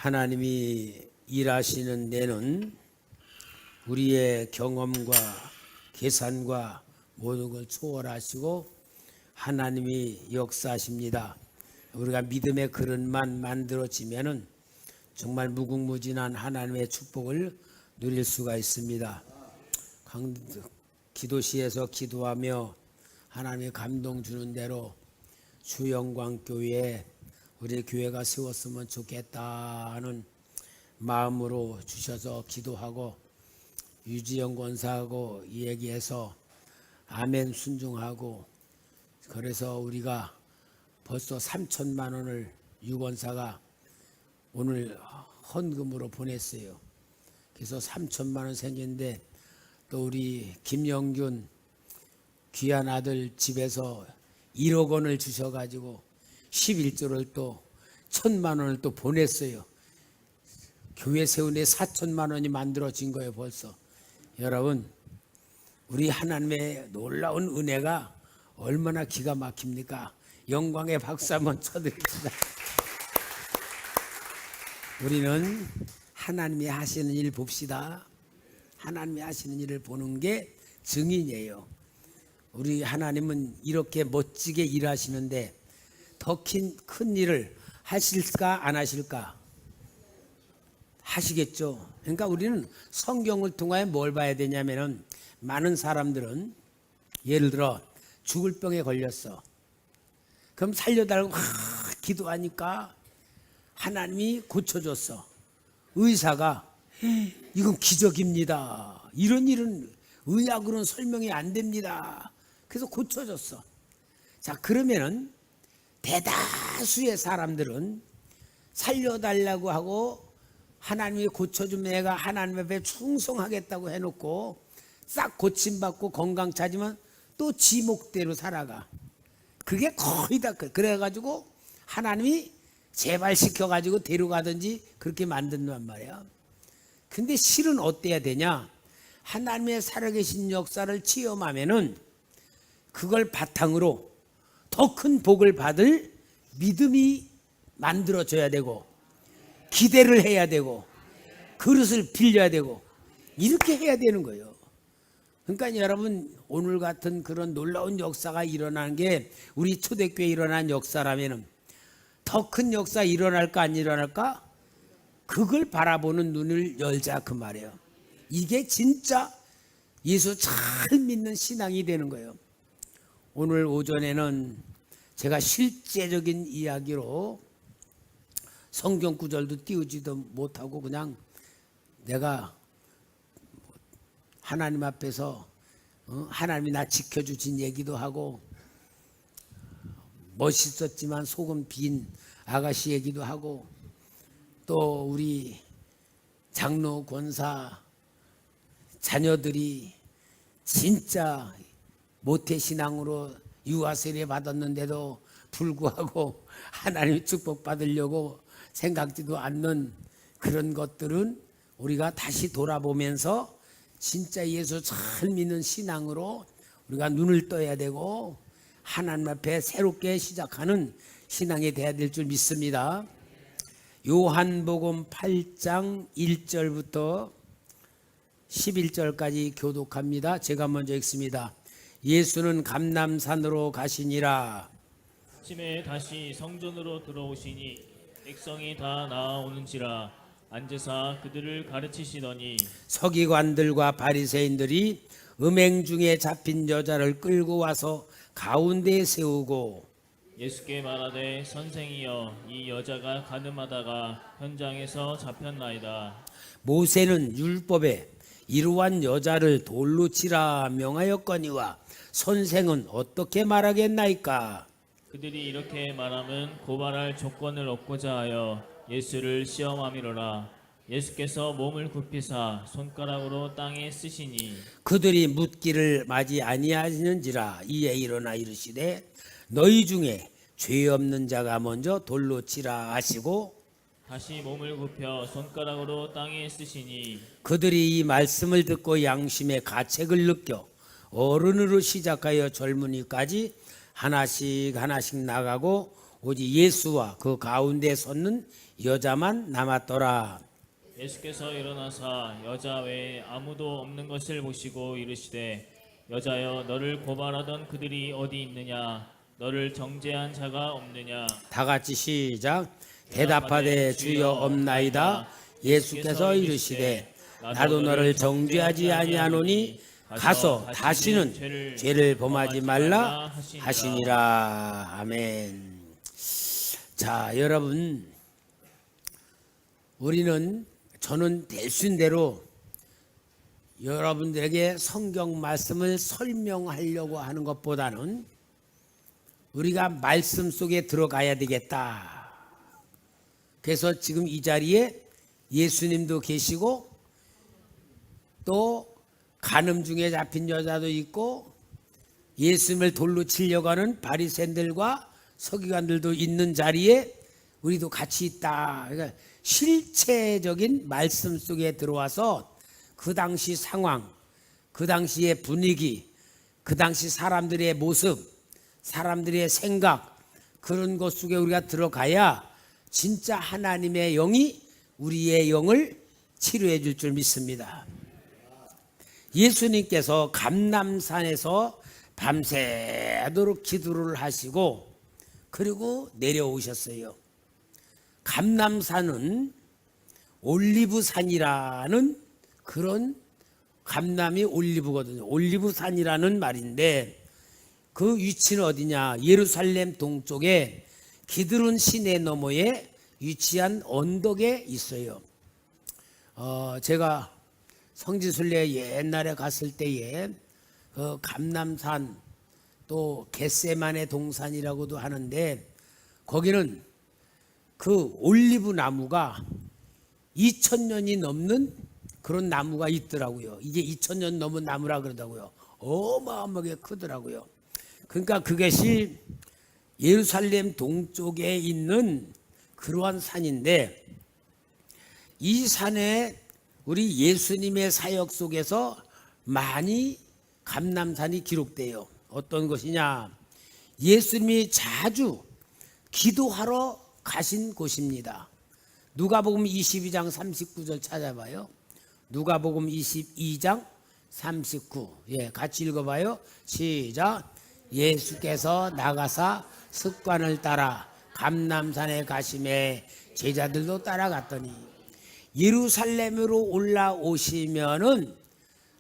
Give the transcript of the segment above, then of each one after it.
하나님이 일하시는 데는 우리의 경험과 계산과 모든 걸 초월하시고 하나님이 역사하십니다. 우리가 믿음의 그릇만 만들어지면은 정말 무궁무진한 하나님의 축복을 누릴 수가 있습니다. 기도시에서 기도하며 하나님의 감동 주는 대로 주영광교회에 우리 교회가 세웠으면 좋겠다는 마음으로 주셔서 기도하고 유지영 권사하고 얘기해서 아멘 순종하고 그래서 우리가 벌써 3천만 원을 유 권사가 오늘 헌금으로 보냈어요. 그래서 3천만 원 생겼는데 또 우리 김영균 귀한 아들 집에서 1억 원을 주셔가지고 11조를 또 1,000만 원을 또 보냈어요. 교회 세운데 4천만 원이 만들어진 거예요 벌써. 여러분 우리 하나님의 놀라운 은혜가 얼마나 기가 막힙니까? 영광의 박수 한번 쳐드립니다. 우리는 하나님이 하시는 일 봅시다. 하나님이 하시는 일을 보는 게 증인이에요. 우리 하나님은 이렇게 멋지게 일하시는데 더 큰 일을 하실까 안 하실까? 하시겠죠. 그러니까 우리는 성경을 통하여 뭘 봐야 되냐면은 많은 사람들은 예를 들어 죽을 병에 걸렸어. 그럼 살려달라고 기도하니까 하나님이 고쳐줬어. 의사가 이건 기적입니다. 이런 일은 의학으로는 설명이 안 됩니다. 그래서 고쳐줬어. 자 그러면은 대다수의 사람들은 살려달라고 하고 하나님이 고쳐준 애가 하나님 앞에 충성하겠다고 해놓고 싹 고침받고 건강 찾으면 또 지목대로 살아가. 그게 거의 다 그래가지고 하나님이 재발시켜가지고 데려가든지 그렇게 만든단 말이야. 근데 실은 어때야 되냐? 하나님의 살아계신 역사를 체험하면은 그걸 바탕으로 더 큰 복을 받을 믿음이 만들어져야 되고 기대를 해야 되고 그릇을 빌려야 되고 이렇게 해야 되는 거예요. 그러니까 여러분 오늘 같은 그런 놀라운 역사가 일어나는 게 우리 초대교회에 일어난 역사라면 더 큰 역사 일어날까 안 일어날까? 그걸 바라보는 눈을 열자 그 말이에요. 이게 진짜 예수 잘 믿는 신앙이 되는 거예요. 오늘 오전에는 제가 실제적인 이야기로 성경 구절도 띄우지도 못하고 그냥 내가 하나님 앞에서 하나님이 나 지켜주신 얘기도 하고 멋있었지만 속은 빈 아가씨 얘기도 하고 또 우리 장로 권사 자녀들이 진짜 모태신앙으로 유아세례 받았는데도 불구하고 하나님 축복받으려고 생각지도 않는 그런 것들은 우리가 다시 돌아보면서 진짜 예수 잘 믿는 신앙으로 우리가 눈을 떠야 되고 하나님 앞에 새롭게 시작하는 신앙이 돼야 될 줄 믿습니다. 요한복음 8장 1절부터 11절까지 교독합니다. 제가 먼저 읽습니다. 예수는 감람산으로 가시니라. 아침에 다시 성전으로 들어오시니 백성이 다 나아오는지라 앉으사 그들을 가르치시더니 서기관들과 바리새인들이 음행 중에 잡힌 여자를 끌고 와서 가운데에 세우고 예수께 말하되 선생이여 이 여자가 가늠하다가 현장에서 잡혔나이다. 모세는 율법에 이러한 여자를 돌로 치라 명하였거니와 선생은 어떻게 말하겠나이까? 그들이 이렇게 말하면 고발할 조건을 얻고자 하여 예수를 시험함이로라. 예수께서 몸을 굽히사 손가락으로 땅에 쓰시니 그들이 묻기를 맞이 아니하시는지라. 이에 일어나 이르시되 너희 중에 죄 없는 자가 먼저 돌로 치라 하시고 다시 몸을 굽혀 손가락으로 땅에 쓰시니 그들이 이 말씀을 듣고 양심의 가책을 느껴 어른으로 시작하여 젊은이까지 하나씩 나가고 오직 예수와 그 가운데 섰는 여자만 남았더라. 예수께서 일어나사 여자 외에 아무도 없는 것을 보시고 이르시되 여자여 너를 고발하던 그들이 어디 있느냐 너를 정죄한 자가 없느냐. 다 같이 시작. 대답하되 주여 없나이다. 예수께서 이르시되 나도 너를 정죄하지 아니하노니 가서 다시는 죄를 범하지 말라 하시니라. 아멘. 자, 여러분, 저는 될 수 있는 대로 여러분들에게 성경 말씀을 설명하려고 하는 것보다는 우리가 말씀 속에 들어가야 되겠다. 그래서 지금 이 자리에 예수님도 계시고 또 간음 중에 잡힌 여자도 있고 예수님을 돌로 치려고 하는 바리새인들과 서기관들도 있는 자리에 우리도 같이 있다. 그러니까 실체적인 말씀 속에 들어와서 그 당시 상황, 그 당시의 분위기, 그 당시 사람들의 모습, 사람들의 생각, 그런 것 속에 우리가 들어가야 진짜 하나님의 영이 우리의 영을 치료해 줄 줄 믿습니다. 예수님께서 감람산에서 밤새도록 기도를 하시고 그리고 내려오셨어요. 감람산은 올리브산이라는 그런 감람이 올리브거든요. 올리브산이라는 말인데 그 위치는 어디냐? 예루살렘 동쪽에 기드론 시내 너머에 위치한 언덕에 있어요. 제가 성지순례 옛날에 갔을 때에 감람산 또 겟세마네 동산이라고도 하는데 거기는 그 올리브 나무가 2000년이 넘는 그런 나무가 있더라고요. 이게 2000년 넘은 나무라 그러더라고요. 어마어마하게 크더라고요. 그러니까 그것이 예루살렘 동쪽에 있는 그러한 산인데 이 산에 우리 예수님의 사역 속에서 많이 감람산이 기록돼요. 어떤 것이냐? 예수님이 자주 기도하러 가신 곳입니다. 누가복음 22장 39절 찾아봐요. 누가복음 22장 39. 예, 같이 읽어봐요. 시작. 예수께서 나가사 습관을 따라 감람산에 가심에 제자들도 따라갔더니 예루살렘으로 올라오시면은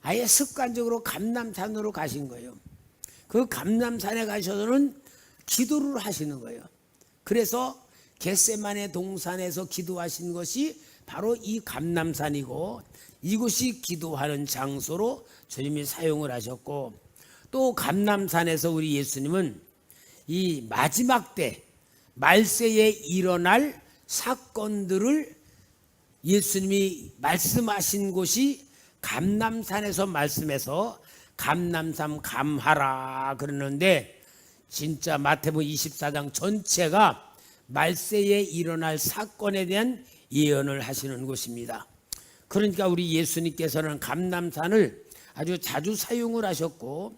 아예 습관적으로 감람산으로 가신 거예요. 그 감람산에 가셔서는 기도를 하시는 거예요. 그래서 겟세마네 동산에서 기도하신 것이 바로 이 감람산이고 이곳이 기도하는 장소로 주님이 사용을 하셨고 또 감람산에서 우리 예수님은 이 마지막 때 말세에 일어날 사건들을 예수님이 말씀하신 곳이 감람산에서 말씀해서 감람산 감하라 그러는데 진짜 마태복음 24장 전체가 말세에 일어날 사건에 대한 예언을 하시는 곳입니다. 그러니까 우리 예수님께서는 감람산을 아주 자주 사용을 하셨고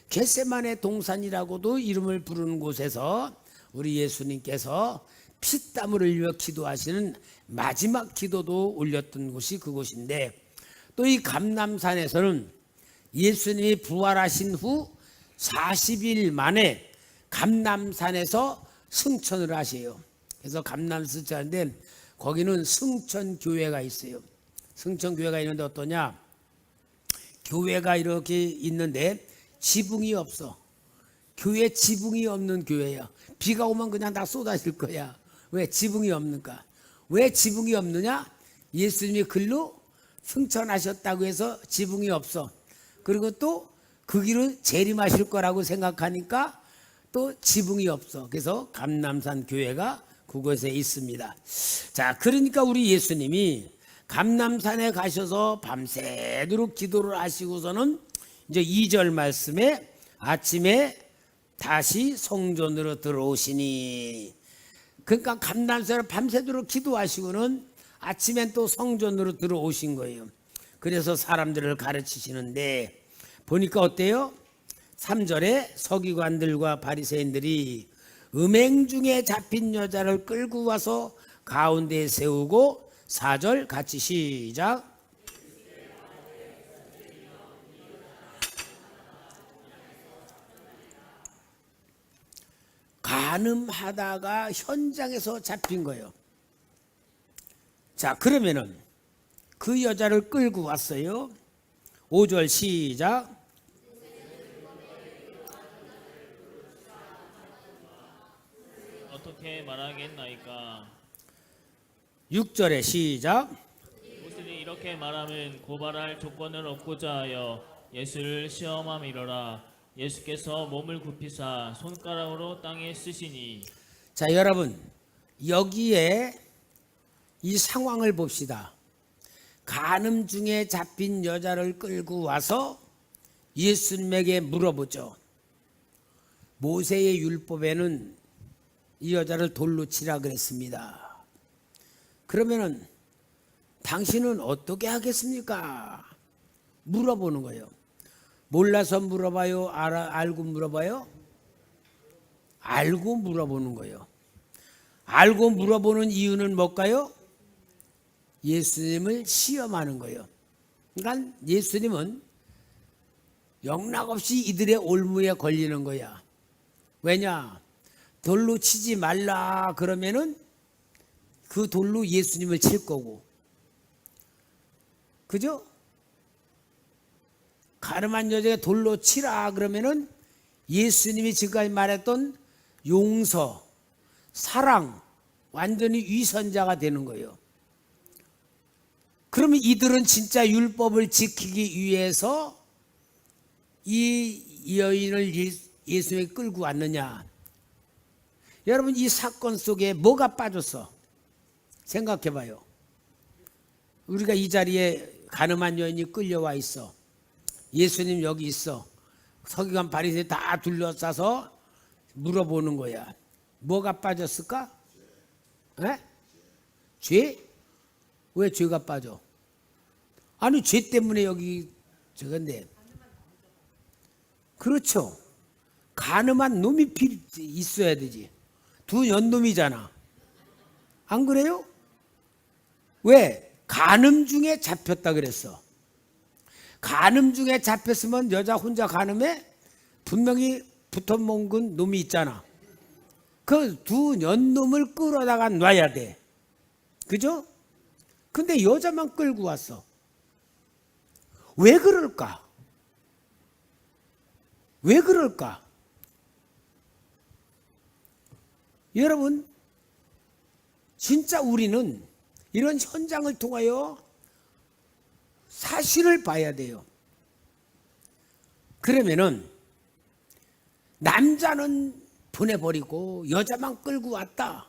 겟세마네 동산이라고도 이름을 부르는 곳에서 우리 예수님께서 피땀을 흘려 기도하시는 마지막 기도도 올렸던 곳이 그곳인데 또 이 감람산에서는 예수님이 부활하신 후 40일 만에 감람산에서 승천을 하세요. 그래서 감람승천인데 거기는 승천교회가 있어요. 승천교회가 있는데 어떠냐? 교회가 이렇게 있는데 지붕이 없어. 교회 지붕이 없는 교회야. 비가 오면 그냥 다 쏟아질 거야. 왜 지붕이 없는가? 왜 지붕이 없느냐? 예수님이 글로 승천하셨다고 해서 지붕이 없어. 그리고 또 그 길은 재림하실 거라고 생각하니까 또 지붕이 없어. 그래서 감람산 교회가 그곳에 있습니다. 자, 그러니까 우리 예수님이 감람산에 가셔서 밤새도록 기도를 하시고서는 이제 2절 말씀에 아침에 다시 성전으로 들어오시니 그러니까 감람산을 밤새도록 기도하시고는 아침엔 또 성전으로 들어오신 거예요. 그래서 사람들을 가르치시는데 보니까 어때요? 3절에 서기관들과 바리새인들이 음행 중에 잡힌 여자를 끌고 와서 가운데에 세우고 4절 같이 시작. 간음하다가 현장에서 잡힌 거예요. 자, 그러면은 그 여자를 끌고 왔어요. 5절 시작. 어떻게 말하겠나이까. 6절에 시작. 무슬이 이렇게 말하면 고발할 조건을 얻고자 하여 예수를 시험함이로라. 예수께서 몸을 굽히사 손가락으로 땅에 쓰시니. 자, 여러분 여기에 이 상황을 봅시다. 간음 중에 잡힌 여자를 끌고 와서 예수님에게 물어보죠. 모세의 율법에는 이 여자를 돌로 치라 그랬습니다. 그러면은 당신은 어떻게 하겠습니까? 물어보는 거예요. 몰라서 물어봐요? 알고 물어봐요? 알고 물어보는 거예요. 알고 물어보는 이유는 뭘까요? 예수님을 시험하는 거예요. 그러니까 예수님은 영락없이 이들의 올무에 걸리는 거야. 왜냐? 돌로 치지 말라 그러면은 그 돌로 예수님을 칠 거고, 그죠? 가늠한 여자가 돌로 치라 그러면은 예수님이 지금까지 말했던 용서, 사랑, 완전히 위선자가 되는 거예요. 그러면 이들은 진짜 율법을 지키기 위해서 이 여인을 예수님에게 끌고 왔느냐? 여러분 이 사건 속에 뭐가 빠졌어? 생각해 봐요. 우리가 이 자리에 가늠한 여인이 끌려와 있어. 예수님 여기 있어. 서기관 바리새인 다 둘러싸서 물어보는 거야. 뭐가 빠졌을까? 에? 죄? 왜 죄가 빠져? 아니 죄 때문에 여기 저건데. 그렇죠. 간음한 놈이 있어야 되지. 두 연놈이잖아. 안 그래요? 왜? 간음 중에 잡혔다 그랬어. 간음 중에 잡혔으면 여자 혼자 간음에 분명히 붙어먹은 놈이 있잖아. 그 두 연놈을 끌어다가 놔야 돼. 그죠? 근데 여자만 끌고 왔어. 왜 그럴까? 왜 그럴까? 여러분, 진짜 우리는 이런 현장을 통하여 사실을 봐야 돼요. 그러면은 남자는 보내버리고 여자만 끌고 왔다.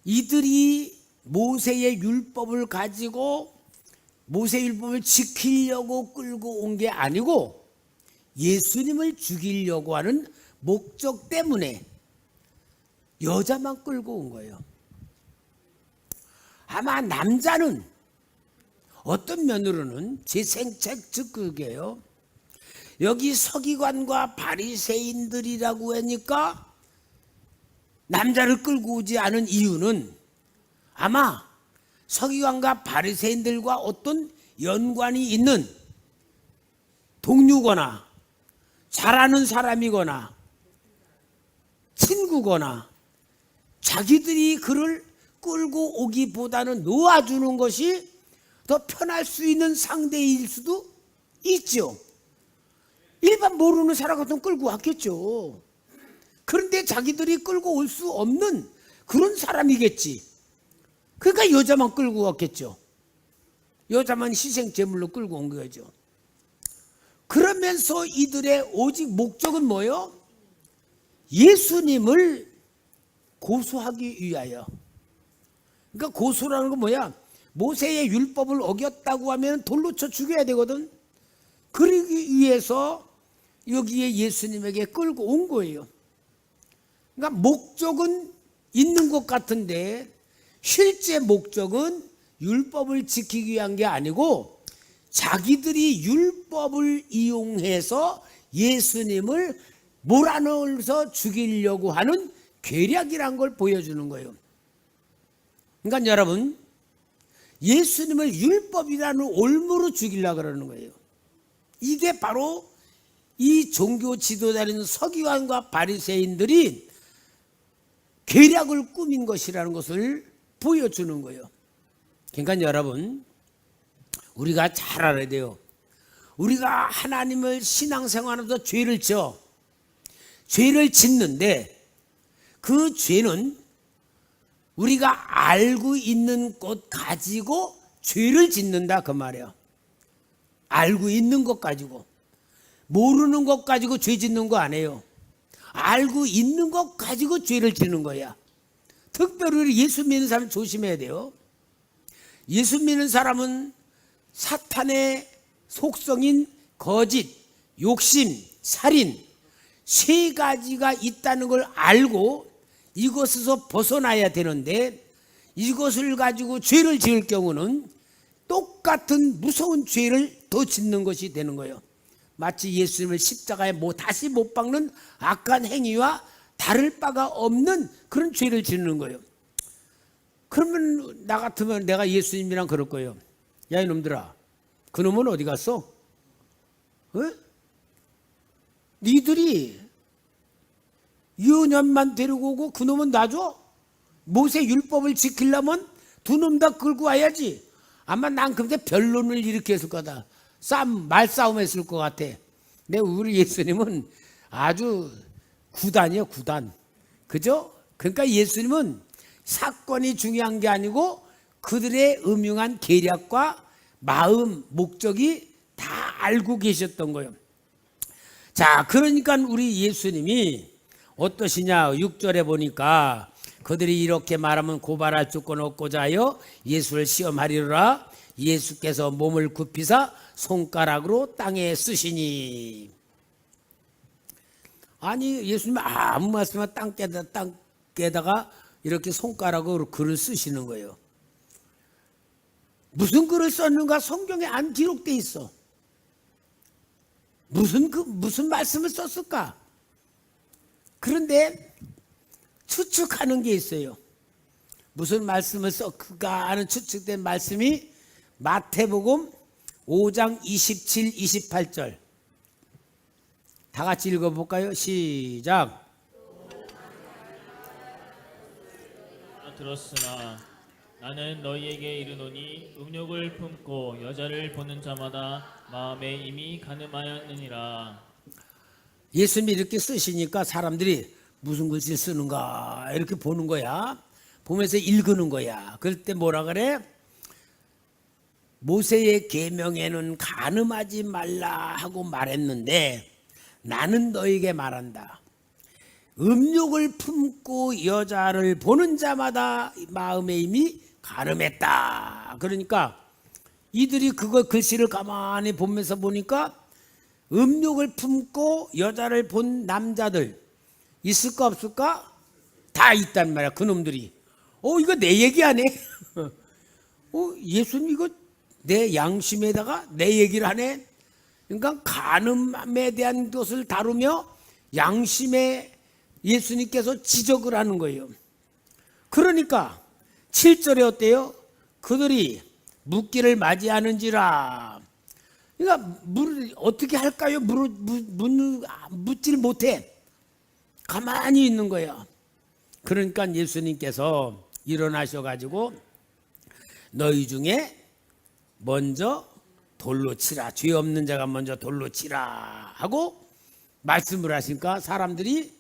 이들이 모세의 율법을 가지고 모세의 율법을 지키려고 끌고 온 게 아니고 예수님을 죽이려고 하는 목적 때문에 여자만 끌고 온 거예요. 아마 남자는 어떤 면으로는 제 생책 즉 그게요. 여기 서기관과 바리새인들이라고 하니까 남자를 끌고 오지 않은 이유는 아마 서기관과 바리새인들과 어떤 연관이 있는 동료거나 잘 아는 사람이거나 친구거나 자기들이 그를 끌고 오기보다는 놓아주는 것이 더 편할 수 있는 상대일 수도 있죠. 일반 모르는 사람 같으면 끌고 왔겠죠. 그런데 자기들이 끌고 올 수 없는 그런 사람이겠지. 그러니까 여자만 끌고 왔겠죠. 여자만 희생 제물로 끌고 온 거죠. 그러면서 이들의 오직 목적은 뭐예요? 예수님을 고소하기 위하여. 그러니까 고소라는 건 뭐야? 모세의 율법을 어겼다고 하면 돌로 쳐 죽여야 되거든. 그러기 위해서 여기에 예수님에게 끌고 온 거예요. 그러니까 목적은 있는 것 같은데 실제 목적은 율법을 지키기 위한 게 아니고 자기들이 율법을 이용해서 예수님을 몰아넣어서 죽이려고 하는 계략이란 걸 보여주는 거예요. 그러니까 여러분, 예수님을 율법이라는 올무로 죽이려고 그러는 거예요. 이게 바로 이 종교 지도자인 서기관과 바리새인들이 계략을 꾸민 것이라는 것을 보여주는 거예요. 그러니까 여러분, 우리가 잘 알아야 돼요. 우리가 하나님을 신앙생활하면서 죄를 짓는데 그 죄는 우리가 알고 있는 것 가지고 죄를 짓는다 그 말이에요. 알고 있는 것 가지고. 모르는 것 가지고 죄 짓는 거 아니에요. 알고 있는 것 가지고 죄를 짓는 거야. 특별히 우리 예수 믿는 사람 조심해야 돼요. 예수 믿는 사람은 사탄의 속성인 거짓, 욕심, 살인 세 가지가 있다는 걸 알고 이것에서 벗어나야 되는데 이것을 가지고 죄를 지을 경우는 똑같은 무서운 죄를 더 짓는 것이 되는 거예요. 마치 예수님을 십자가에 다시 못 박는 악한 행위와 다를 바가 없는 그런 죄를 짓는 거예요. 그러면 나 같으면 내가 예수님이랑 그럴 거예요. 야 이놈들아, 그놈은 어디 갔어? 니들이 유년만 데리고 오고 그놈은 놔줘? 모세 율법을 지키려면 두 놈 다 끌고 와야지. 아마 난 근데 변론을 일으켰을 거다. 말싸움 했을 것 같아. 근데 우리 예수님은 아주 구단이에요, 구단. 그죠? 그러니까 예수님은 사건이 중요한 게 아니고 그들의 음흉한 계략과 마음, 목적이 다 알고 계셨던 거예요. 자, 그러니까 우리 예수님이 어떠시냐? 6절에 보니까 그들이 이렇게 말하면 고발할 조건 없고자 하여 예수를 시험하리라. 예수께서 몸을 굽히사 손가락으로 땅에 쓰시니. 아니 예수님 아무 말씀만 땅에다가 이렇게 손가락으로 글을 쓰시는 거예요. 무슨 글을 썼는가 성경에 안 기록돼 있어. 무슨 말씀을 썼을까? 그런데 추측하는 게 있어요. 무슨 말씀을 썼을까 하는 추측된 말씀이 마태복음 5장 27, 28절. 다 같이 읽어볼까요? 시작. 들었으나 나는 너희에게 이르노니 음욕을 품고 여자를 보는 자마다 마음에 이미 간음하였느니라. 예수님이 이렇게 쓰시니까 사람들이 무슨 글씨를 쓰는가 이렇게 보는 거야. 보면서 읽는 거야. 그럴 때 뭐라 그래? 모세의 계명에는 간음하지 말라 하고 말했는데 나는 너에게 말한다. 음욕을 품고 여자를 보는 자마다 마음에 이미 간음했다. 그러니까 이들이 그거 글씨를 가만히 보면서 보니까 음욕을 품고 여자를 본 남자들 있을까 없을까? 다 있단 말이야. 그놈들이. 이거 내 얘기 안 해? 예수님 이거 내 양심에다가 내 얘기를 하네? 그러니까 간음에 대한 것을 다루며 양심에 예수님께서 지적을 하는 거예요. 그러니까 7절에 어때요? 그들이 묻기를 맞이하는지라. 그러니까 어떻게 할까요? 묻지를 못해. 가만히 있는 거예요. 그러니까 예수님께서 일어나셔가지고 너희 중에 먼저 돌로 치라. 죄 없는 자가 먼저 돌로 치라 하고 말씀을 하시니까 사람들이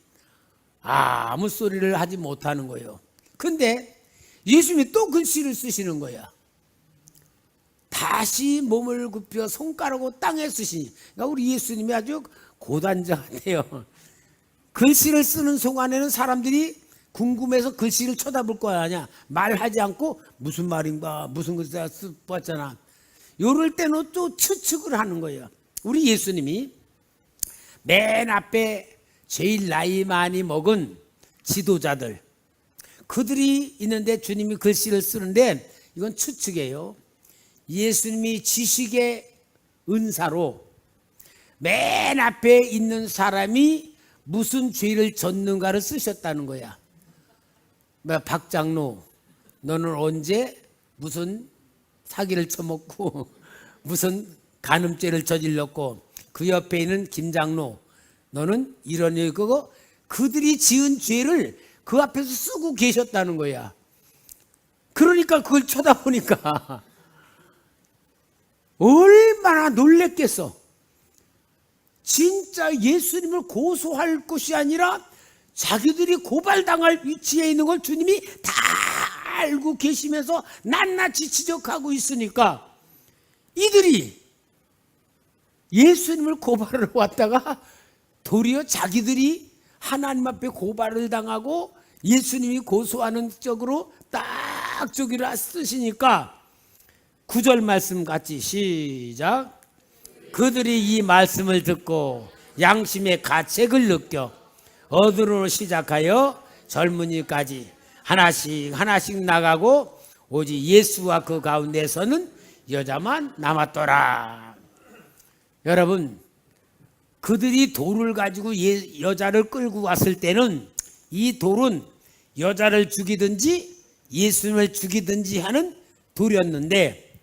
아무 소리를 하지 못하는 거예요. 근데 예수님이 또 글씨를 쓰시는 거야. 다시 몸을 굽혀 손가락으로 땅에 쓰시니. 그러니까 우리 예수님이 아주 고단자 같아요. 글씨를 쓰는 순간에는 사람들이 궁금해서 글씨를 쳐다볼 거 아니야. 말하지 않고 무슨 말인가 무슨 글씨가 썼잖아. 요럴 때는 또 추측을 하는 거예요. 우리 예수님이 맨 앞에 제일 나이 많이 먹은 지도자들 그들이 있는데 주님이 글씨를 쓰는데 이건 추측이에요. 예수님이 지식의 은사로 맨 앞에 있는 사람이 무슨 죄를 졌는가를 쓰셨다는 거야. 박장로, 너는 언제 무슨 사기를 쳐먹고 무슨 간음죄를 저질렀고, 그 옆에 있는 김장로, 너는 이런 거고, 그들이 지은 죄를 그 앞에서 쓰고 계셨다는 거야. 그러니까 그걸 쳐다보니까 얼마나 놀랬겠어. 진짜 예수님을 고소할 것이 아니라 자기들이 고발당할 위치에 있는 걸 주님이 다 알고 계시면서 낱낱이 지적하고 있으니까 이들이 예수님을 고발하러 왔다가 도리어 자기들이 하나님 앞에 고발을 당하고 예수님이 고소하는 쪽으로 딱 저기를 쓰시니까 9절 말씀 같이 시작. 그들이 이 말씀을 듣고 양심의 가책을 느껴 어디로 시작하여 젊은이까지 하나씩 나가고 오직 예수와 그 가운데서는 여자만 남았더라. 여러분, 그들이 돌을 가지고 여자를 끌고 왔을 때는 이 돌은 여자를 죽이든지 예수님을 죽이든지 하는 돌이었는데,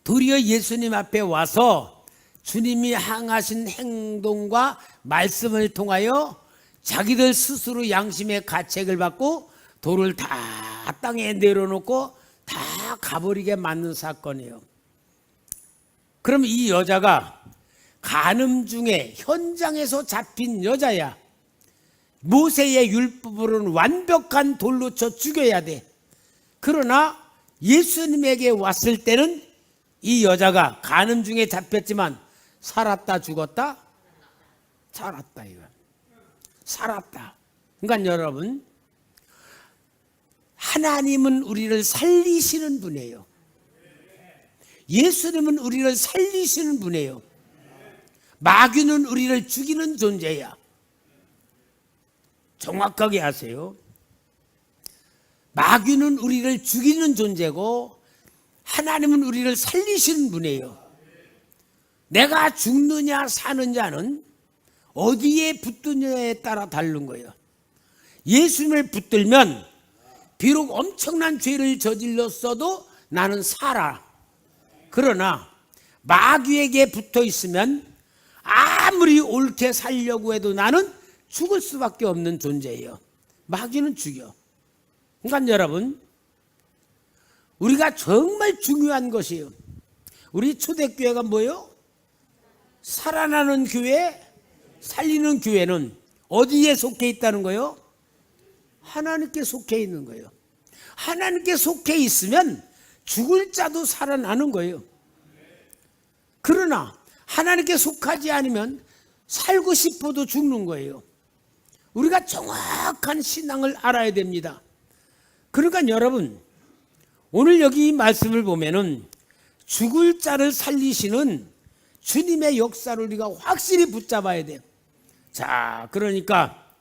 도리어 예수님 앞에 와서 주님이 향하신 행동과 말씀을 통하여 자기들 스스로 양심의 가책을 받고 돌을 다 땅에 내려놓고 다 가버리게 만든 사건이에요. 그럼 이 여자가 간음 중에 현장에서 잡힌 여자야. 모세의 율법으로는 완벽한 돌로 쳐 죽여야 돼. 그러나 예수님에게 왔을 때는 이 여자가 간음 중에 잡혔지만 살았다 죽었다? 살았다. 이거 살았다. 그러니까 여러분, 하나님은 우리를 살리시는 분이에요. 예수님은 우리를 살리시는 분이에요. 마귀는 우리를 죽이는 존재야. 정확하게 하세요. 마귀는 우리를 죽이는 존재고 하나님은 우리를 살리시는 분이에요. 내가 죽느냐 사느냐는 어디에 붙느냐에 따라 다른 거예요. 예수님을 붙들면 비록 엄청난 죄를 저질렀어도 나는 살아. 그러나 마귀에게 붙어 있으면 아무리 옳게 살려고 해도 나는 죽을 수밖에 없는 존재예요. 마귀는 죽여. 그러니까 여러분, 우리가 정말 중요한 것이에요. 우리 초대교회가 뭐예요? 살아나는 교회, 살리는 교회는 어디에 속해 있다는 거예요? 하나님께 속해 있는 거예요. 하나님께 속해 있으면 죽을 자도 살아나는 거예요. 그러나 하나님께 속하지 않으면 살고 싶어도 죽는 거예요. 우리가 정확한 신앙을 알아야 됩니다. 그러니까 여러분, 오늘 여기 이 말씀을 보면은 죽을 자를 살리시는 주님의 역사를 우리가 확실히 붙잡아야 돼요. 자, 그러니까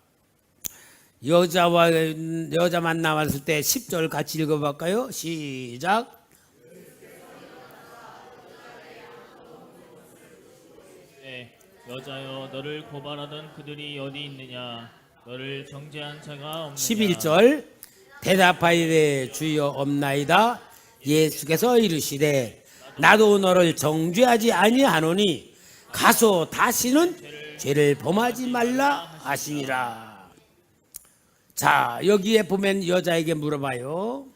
여자만 남았을 때 10절 같이 읽어볼까요? 시작. 네, 여자여 너를 고발하던 그들이 어디 있느냐? 너를 정죄한 자가 없느냐? 11절 대답하이되 주여 없나이다. 예수께서 이르시되 나도 너를 정죄하지 아니하노니 가서 다시는 죄를 범하지 말라 하시니라. 자, 여기에 보면 여자에게 물어봐요.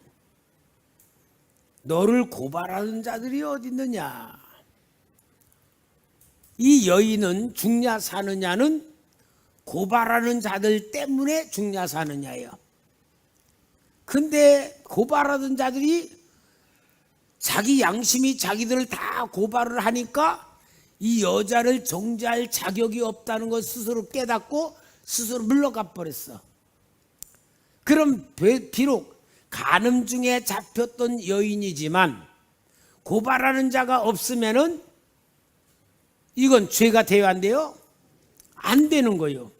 너를 고발하는 자들이 어디 있느냐? 이 여인은 죽냐 사느냐는 고발하는 자들 때문에 죽냐 사느냐예요. 근데 고발하던 자들이 자기 양심이 자기들을 다 고발을 하니까 이 여자를 정죄할 자격이 없다는 걸 스스로 깨닫고 스스로 물러가 버렸어. 그럼 비록 간음 중에 잡혔던 여인이지만 고발하는 자가 없으면은 이건 죄가 돼야 안 돼요? 안 되는 거예요.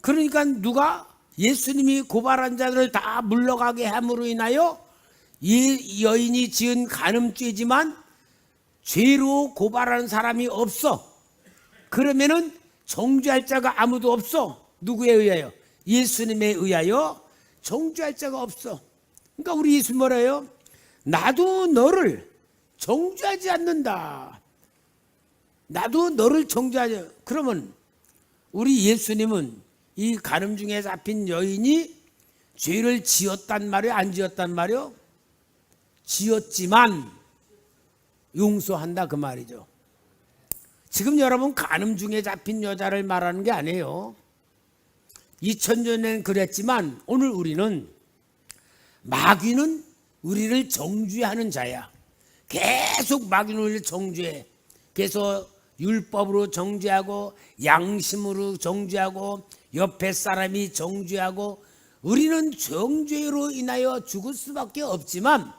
그러니까 누가 예수님이 고발한 자들을 다 물러가게 함으로 인하여 이 여인이 지은 간음죄지만 죄로 고발하는 사람이 없어. 그러면은 정죄할 자가 아무도 없어. 누구에 의하여? 예수님에 의하여 정죄할 자가 없어. 그러니까 우리 예수 뭐래요? 나도 너를 정죄하지 않는다. 나도 너를 정죄하지. 그러면 우리 예수님은 이 간음 중에 잡힌 여인이 죄를 지었단 말이요, 안 지었단 말이요? 지었지만 용서한다 그 말이죠. 지금 여러분 간음 중에 잡힌 여자를 말하는 게 아니에요. 2000년엔 그랬지만 오늘 우리는 마귀는 우리를 정죄하는 자야. 계속 마귀는 우리를 정죄해. 그래서 율법으로 정죄하고 양심으로 정죄하고 옆에 사람이 정죄하고 우리는 정죄로 인하여 죽을 수밖에 없지만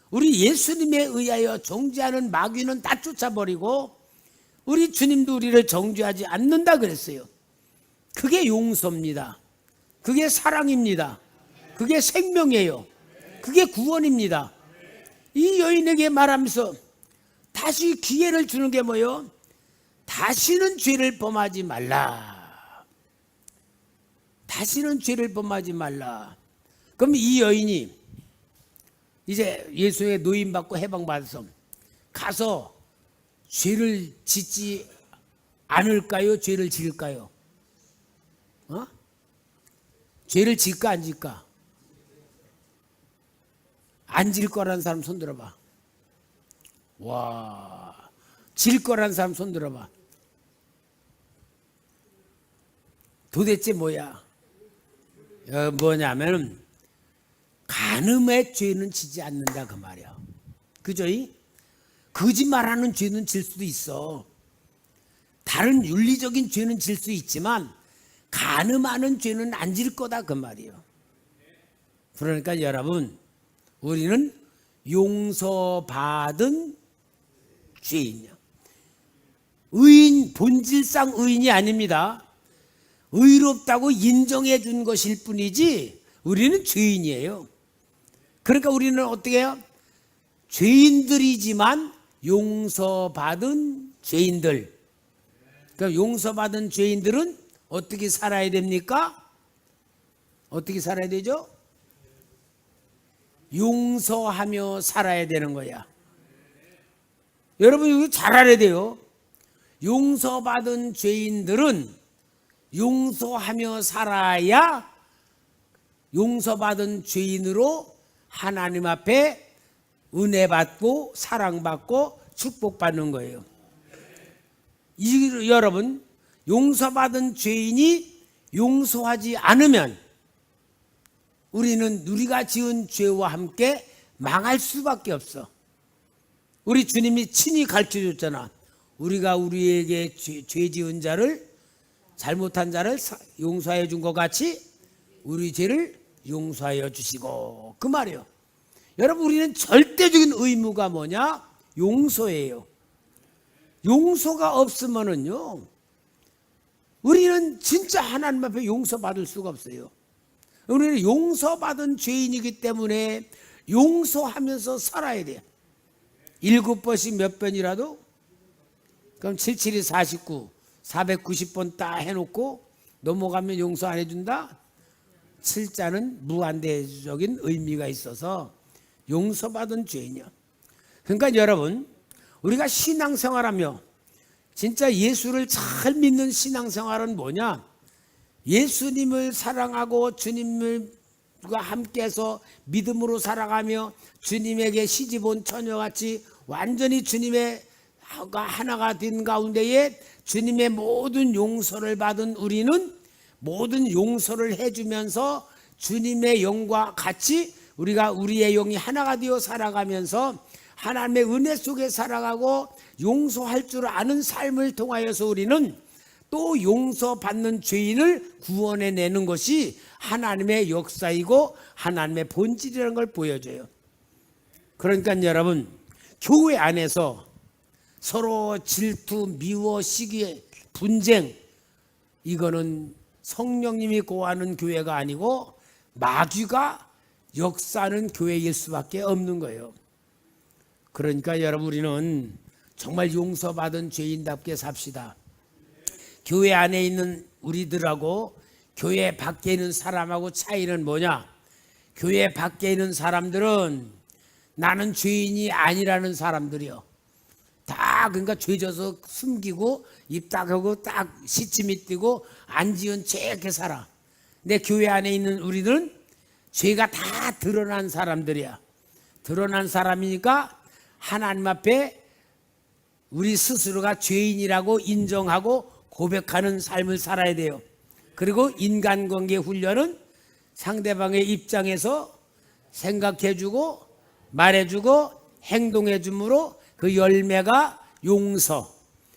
우리 예수님에 의하여 정죄하는 마귀는 다 쫓아버리고 우리 주님도 우리를 정죄하지 않는다 그랬어요. 그게 용서입니다. 그게 사랑입니다. 그게 생명이에요. 그게 구원입니다. 이 여인에게 말하면서 다시 기회를 주는 게 뭐예요? 다시는 죄를 범하지 말라. 다시는 죄를 범하지 말라. 그럼 이 여인이 이제 예수의 노임받고 해방받아서 가서 죄를 짓지 않을까요? 죄를 지을까요? 죄를 질까 안 질까? 안 질 거라는 사람 손 들어봐. 와, 질 거라는 사람 손 들어봐. 도대체 뭐야? 뭐냐면 간음의 죄는 지지 않는다 그 말이야. 그죠? 거짓말하는 죄는 질 수도 있어. 다른 윤리적인 죄는 질 수 있지만 간음하는 죄는 안 질 거다 그 말이에요. 그러니까 여러분, 우리는 용서받은 죄인이야. 의인, 본질상 의인이 아닙니다. 의롭다고 인정해 준 것일 뿐이지 우리는 죄인이에요. 그러니까 우리는 어떻게 해요? 죄인들이지만 용서받은 죄인들. 그러니까 용서받은 죄인들은 어떻게 살아야 됩니까? 어떻게 살아야 되죠? 용서하며 살아야 되는 거야. 여러분 이거 잘 알아야 돼요. 용서받은 죄인들은 용서하며 살아야 용서받은 죄인으로 하나님 앞에 은혜 받고 사랑받고 축복받는 거예요. 여러분 용서받은 죄인이 용서하지 않으면 우리가 지은 죄와 함께 망할 수밖에 없어. 우리 주님이 친히 가르쳐줬잖아. 우리가 우리에게 죄 지은 자를, 잘못한 자를 용서해 준 것 같이 우리 죄를 용서하여 주시고, 그 말이에요. 여러분 우리는 절대적인 의무가 뭐냐? 용서예요. 용서가 없으면은요 우리는 진짜 하나님 앞에 용서받을 수가 없어요. 우리는 용서받은 죄인이기 때문에 용서하면서 살아야 돼요. 7번씩 몇 번이라도? 그럼 77이 49, 490번 딱 해놓고 넘어가면 용서 안 해준다? 7자는 무한대적인 의미가 있어서 용서받은 죄인이야. 그러니까 여러분 우리가 신앙생활하며 진짜 예수를 잘 믿는 신앙생활은 뭐냐? 예수님을 사랑하고 주님과 함께해서 믿음으로 살아가며 주님에게 시집온 처녀같이 완전히 주님의 하나가 된 가운데에 주님의 모든 용서를 받은 우리는 모든 용서를 해주면서 주님의 영과 같이 우리가 우리의 영이 하나가 되어 살아가면서 하나님의 은혜 속에 살아가고 용서할 줄 아는 삶을 통하여서 우리는 또 용서받는 죄인을 구원해내는 것이 하나님의 역사이고 하나님의 본질이라는 걸 보여줘요. 그러니까 여러분 교회 안에서 서로 질투, 미워, 시기, 분쟁, 이거는 성령님이 고하는 교회가 아니고 마귀가 역사하는 교회일 수밖에 없는 거예요. 그러니까 여러분 우리는 정말 용서받은 죄인답게 삽시다. 교회 안에 있는 우리들하고 교회 밖에 있는 사람하고 차이는 뭐냐? 교회 밖에 있는 사람들은 나는 죄인이 아니라는 사람들이요. 다 그러니까 죄져서 숨기고 입 딱 하고 딱 시침이 띄고 안 지은 채 이렇게 살아. 근데 교회 안에 있는 우리들은 죄가 다 드러난 사람들이야. 드러난 사람이니까 하나님 앞에 우리 스스로가 죄인이라고 인정하고 고백하는 삶을 살아야 돼요. 그리고 인간관계 훈련은 상대방의 입장에서 생각해주고 말해주고 행동해줌으로 그 열매가 용서,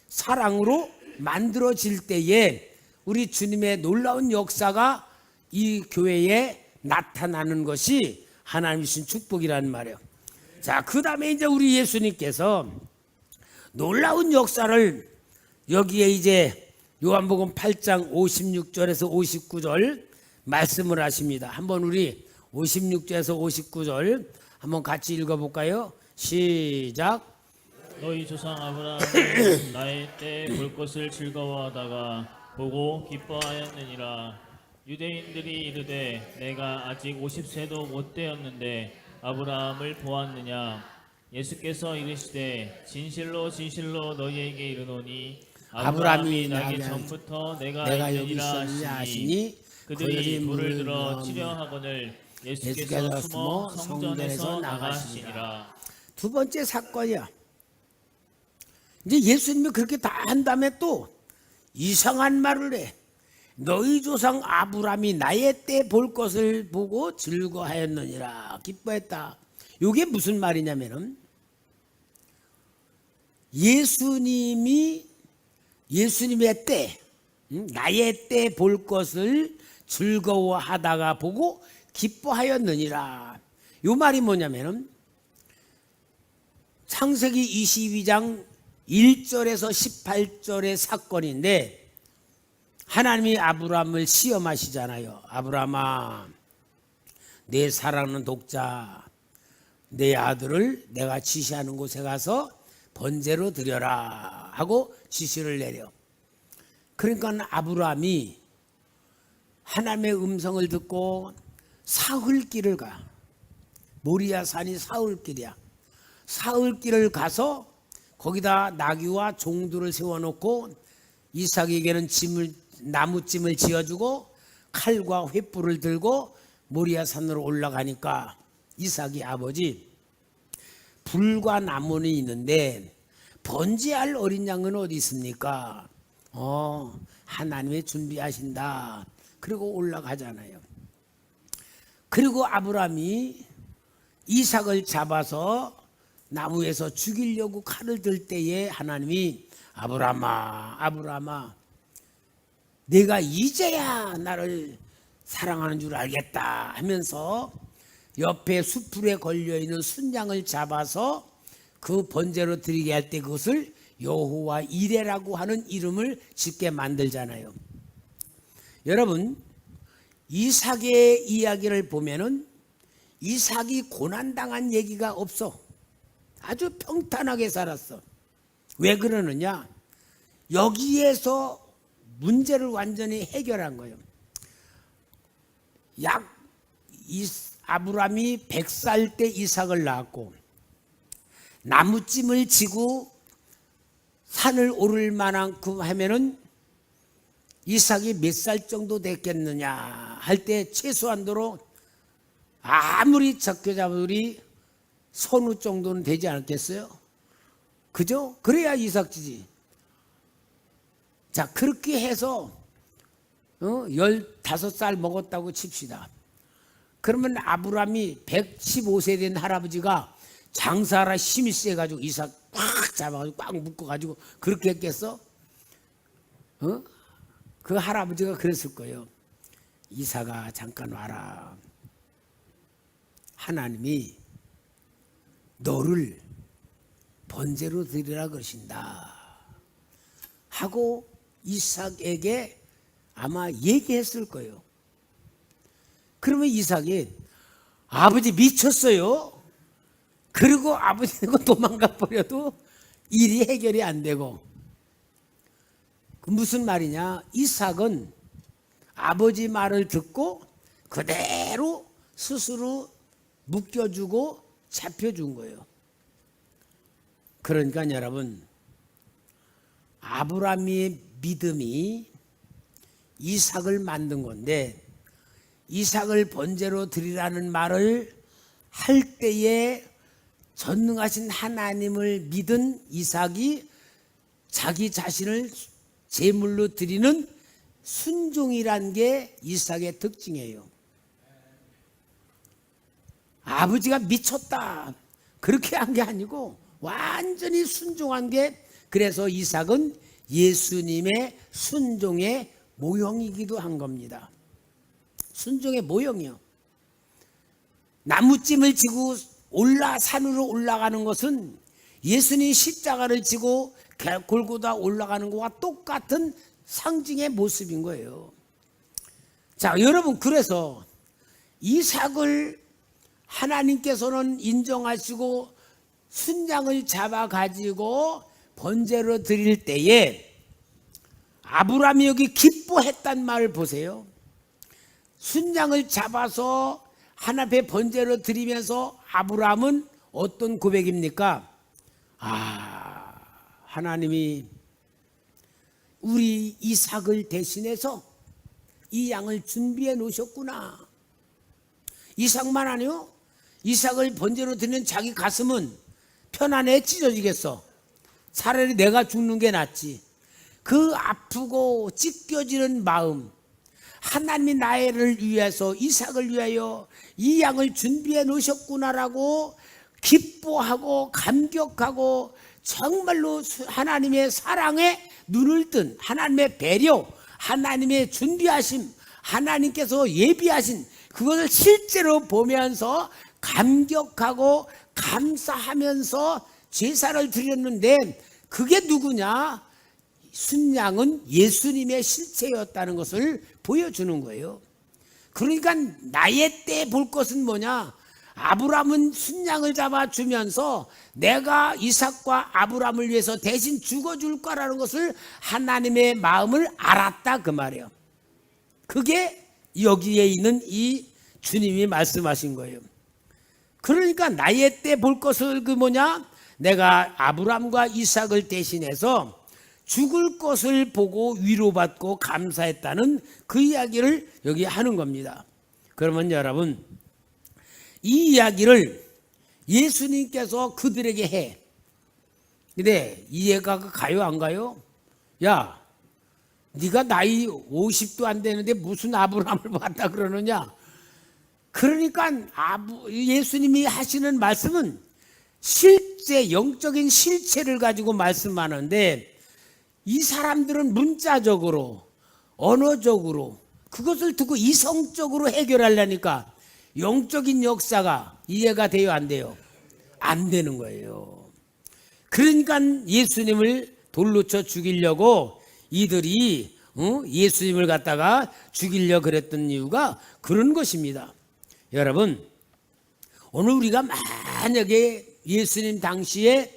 사랑으로 만들어질 때에 우리 주님의 놀라운 역사가 이 교회에 나타나는 것이 하나님이 주신 축복이라는 말이에요. 자, 그 다음에 이제 우리 예수님께서 놀라운 역사를 여기에 이제 요한복음 8장 56절에서 59절 말씀을 하십니다. 한번 우리 56절에서 59절 한번 같이 읽어볼까요? 시작. 너희 조상 아브라함은 나의 때 볼 것을 즐거워하다가 보고 기뻐하였느니라. 유대인들이 이르되 내가 아직 50세도 못 되었는데 아브라함을 보았느냐. 예수께서 이르시되 진실로 진실로 너희에게 이르노니 아브라함이 나기 전부터 내가 여기 있었느냐 하시니 그들이 물을 들어 치려 하거늘 예수께서 숨어 성전에서 나가시니라. 두 번째 사건이야. 이제 예수님이 그렇게 다 한 다음에 또 이상한 말을 해. 너희 조상 아브라함이 나의 때 볼 것을 보고 즐거워하였느니라. 기뻐했다. 이게 무슨 말이냐면은 예수님의 때, 나의 때 볼 것을 즐거워하다가 보고 기뻐하였느니라. 이 말이 뭐냐면은 창세기 22장 1절에서 18절의 사건인데 하나님이 아브라함을 시험하시잖아요. 아브라함아, 내 사랑하는 독자, 내 아들을 내가 지시하는 곳에 가서 번제로 드려라 하고 지시를 내려. 그러니까 아브라함이 하나님의 음성을 듣고 사흘길을 가. 모리아 산이 사흘길이야. 사흘길을 가서 거기다 나귀와 종들을 세워놓고 이삭에게는 나무찜을 지어주고 칼과 횃불을 들고 모리아 산으로 올라가니까 이삭이 아버지, 불과 나무는 있는데 번제할 어린 양은 어디 있습니까? 하나님이 준비하신다. 그리고 올라가잖아요. 그리고 아브라함이 이삭을 잡아서 나무에서 죽이려고 칼을 들 때에 하나님이 아브라함아, 내가 이제야 나를 사랑하는 줄 알겠다 하면서 옆에 수풀에 걸려있는 순양을 잡아서 그 번제로 드리게 할 때 그것을 여호와 이레라고 하는 이름을 짓게 만들잖아요. 여러분, 이삭의 이야기를 보면은 이삭이 고난당한 얘기가 없어. 아주 평탄하게 살았어. 왜 그러느냐? 여기에서 문제를 완전히 해결한 거예요. 아브라함이 100살 때 이삭을 낳았고 나무찜을 지고 산을 오를 만큼 하면은 이삭이 몇 살 정도 됐겠느냐 할 때 최소한도로 아무리 적게 잡으리 선우 정도는 되지 않겠어요? 그죠? 그래야 이삭지지. 자, 그렇게 해서 15살 먹었다고 칩시다. 그러면 아브라함이 115세 된 할아버지가 장사하라 힘이 세가지고 이삭 꽉 잡아가지고 꽉 묶어가지고 그렇게 했겠어? 그 할아버지가 그랬을 거예요. 이삭아, 잠깐 와라. 하나님이 너를 번제로 드리라 그러신다 하고 이삭에게 아마 얘기했을 거예요. 그러면 이삭이 아버지 미쳤어요. 그리고 아버지가 도망가 버려도 일이 해결이 안 되고 무슨 말이냐? 이삭은 아버지 말을 듣고 그대로 스스로 묶여주고 잡혀준 거예요. 그러니까 여러분, 아브라함의 믿음이 이삭을 만든 건데, 이삭을 번제로 드리라는 말을 할 때에 전능하신 하나님을 믿은 이삭이 자기 자신을 제물로 드리는 순종이란 게 이삭의 특징이에요. 아버지가 미쳤다 그렇게 한 게 아니고 완전히 순종한 게, 그래서 이삭은 예수님의 순종의 모형이기도 한 겁니다. 순종의 모형이요. 나무찜을 지고 산으로 올라가는 것은 예수님이 십자가를 지고 골고다 올라가는 것과 똑같은 상징의 모습인 거예요. 자, 여러분, 그래서 이삭을 하나님께서는 인정하시고 순양을 잡아 가지고 번제로 드릴 때에 아브라함이 여기 기뻐했단 말을 보세요. 순양을 잡아서 하나님 앞에 번제로 드리면서 아브라함은 어떤 고백입니까? 하나님이 우리 이삭을 대신해서 이 양을 준비해 놓으셨구나. 이삭만 아니요, 이삭을 번제로 드리는 자기 가슴은 편안해 찢어지겠어. 차라리 내가 죽는 게 낫지. 그 아프고 찢겨지는 마음, 하나님이 나를 위해서, 이삭을 위하여 이 양을 준비해 놓으셨구나라고 기뻐하고 감격하고, 정말로 하나님의 사랑에 눈을 뜬, 하나님의 배려, 하나님의 준비하심, 하나님께서 예비하신 그것을 실제로 보면서 감격하고 감사하면서 제사를 드렸는데, 그게 누구냐? 순양은 예수님의 실체였다는 것을 보여주는 거예요. 그러니까 나의 때 볼 것은 뭐냐? 아브라함은 순양을 잡아주면서 내가 이삭과 아브라함을 위해서 대신 죽어줄 거라는 것을 하나님의 마음을 알았다, 그 말이에요. 그게 여기에 있는 이 주님이 말씀하신 거예요. 그러니까 나의 때 볼 것을 그 뭐냐? 내가 아브라함과 이삭을 대신해서 죽을 것을 보고 위로받고 감사했다는 그 이야기를 여기 하는 겁니다. 그러면 여러분, 이 이야기를 예수님께서 그들에게 해. 근데 이해가 가요, 안 가요? 야, 네가 나이 50도 안 되는데 무슨 아브라함을 봤다 그러느냐? 그러니까 예수님이 하시는 말씀은 실제 영적인 실체를 가지고 말씀하는데, 이 사람들은 문자적으로, 언어적으로 그것을 두고 이성적으로 해결하려니까 영적인 역사가 이해가 돼요, 안 돼요? 안 되는 거예요. 그러니까 예수님을 돌로 쳐 죽이려고 이들이 예수님을 갖다가 죽이려고 그랬던 이유가 그런 것입니다. 여러분, 오늘 우리가 만약에 예수님 당시에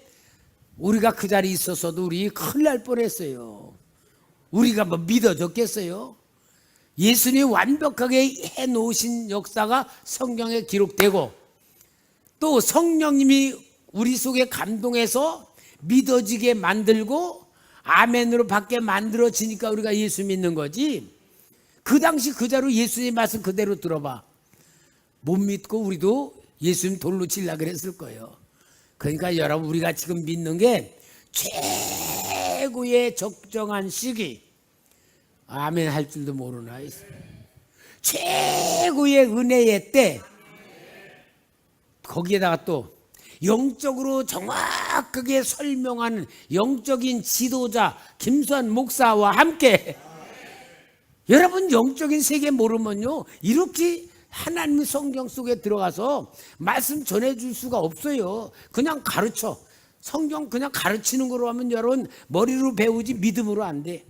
우리가 그 자리에 있었어도 우리 큰일 날 뻔했어요. 우리가 뭐 믿어졌겠어요? 예수님이 완벽하게 해놓으신 역사가 성경에 기록되고, 또 성령님이 우리 속에 감동해서 믿어지게 만들고 아멘으로 받게 만들어지니까 우리가 예수 믿는 거지. 그 당시 그 자로 예수님 말씀 그대로 들어봐. 못 믿고 우리도 예수님 돌로 치려고 그랬을 거예요. 그러니까 여러분, 우리가 지금 믿는 게 최고의 적정한 시기, 아멘 할 줄도 모르나, 최고의 은혜의 때, 거기에다가 또 영적으로 정확하게 설명하는 영적인 지도자 김수환 목사와 함께, 여러분 영적인 세계 모르면요 이렇게 하나님 성경 속에 들어가서 말씀 전해줄 수가 없어요. 그냥 가르쳐, 성경 그냥 가르치는 거로 하면 여러분 머리로 배우지 믿음으로 안 돼.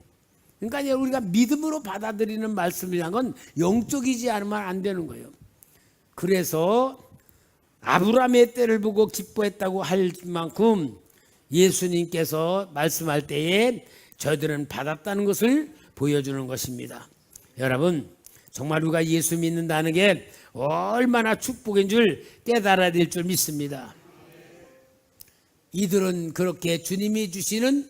그러니까 우리가 믿음으로 받아들이는 말씀이란 건 영적이지 않으면 안 되는 거예요. 그래서 아브라함의 때를 보고 기뻐했다고 할 만큼 예수님께서 말씀할 때에 저희들은 받았다는 것을 보여주는 것입니다. 여러분, 정말 우리가 예수 믿는다는 게 얼마나 축복인 줄 깨달아야 될 줄 믿습니다. 이들은 그렇게 주님이 주시는,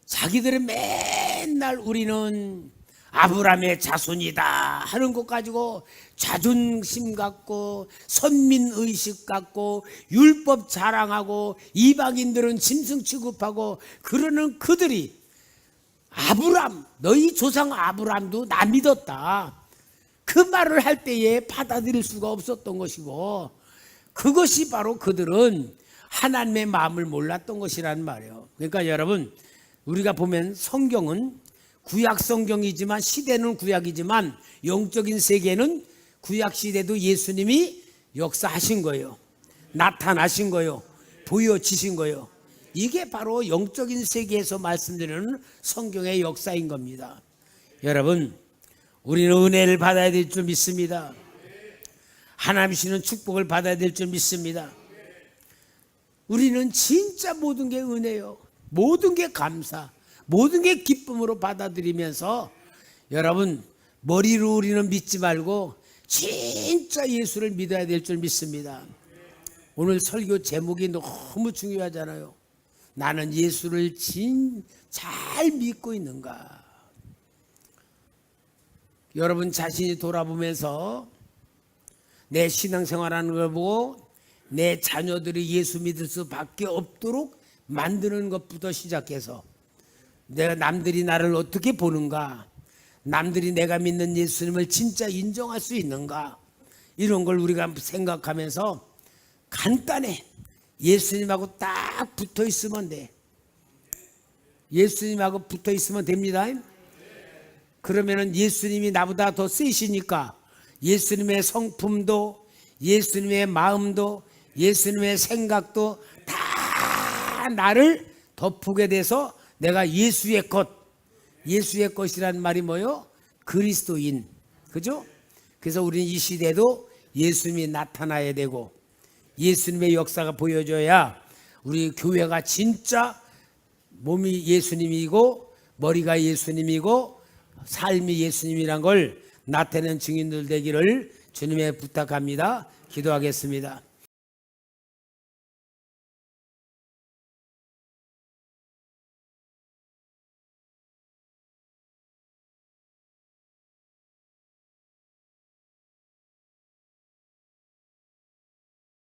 자기들은 맨날 우리는 아브라함의 자손이다 하는 것 가지고 자존심 갖고 선민의식 갖고 율법 자랑하고 이방인들은 짐승 취급하고 그러는 그들이, 아브라함, 너희 조상 아브라함도 나 믿었다, 그 말을 할 때에 받아들일 수가 없었던 것이고, 그것이 바로 그들은 하나님의 마음을 몰랐던 것이란 말이에요. 그러니까 여러분, 우리가 보면 성경은 구약 성경이지만, 시대는 구약이지만 영적인 세계는 구약 시대도 예수님이 역사하신 거예요. 나타나신 거예요. 보여지신 거예요. 이게 바로 영적인 세계에서 말씀드리는 성경의 역사인 겁니다. 여러분, 우리는 은혜를 받아야 될 줄 믿습니다. 하나님 주시는 축복을 받아야 될 줄 믿습니다. 우리는 진짜 모든 게 은혜요, 모든 게 감사, 모든 게 기쁨으로 받아들이면서, 여러분, 머리로 우리는 믿지 말고 진짜 예수를 믿어야 될 줄 믿습니다. 오늘 설교 제목이 너무 중요하잖아요. 나는 예수를 잘 믿고 있는가? 여러분 자신이 돌아보면서 내 신앙생활하는 걸 보고 내 자녀들이 예수 믿을 수밖에 없도록 만드는 것부터 시작해서, 내가 남들이 나를 어떻게 보는가, 남들이 내가 믿는 예수님을 진짜 인정할 수 있는가, 이런 걸 우리가 생각하면서 간단해. 예수님하고 딱 붙어 있으면 돼. 예수님하고 붙어 있으면 됩니다. 그러면은 예수님이 나보다 더 세시니까 예수님의 성품도, 예수님의 마음도, 예수님의 생각도 다 나를 덮게 돼서 내가 예수의 것, 예수의 것이란 말이 뭐요? 그리스도인, 그죠? 그래서 우리는 이 시대도 예수님이 나타나야 되고 예수님의 역사가 보여줘야 우리 교회가 진짜 몸이 예수님이고 머리가 예수님이고 삶이 예수님이란 걸 나타내는 증인들 되기를 주님의 부탁합니다. 기도하겠습니다.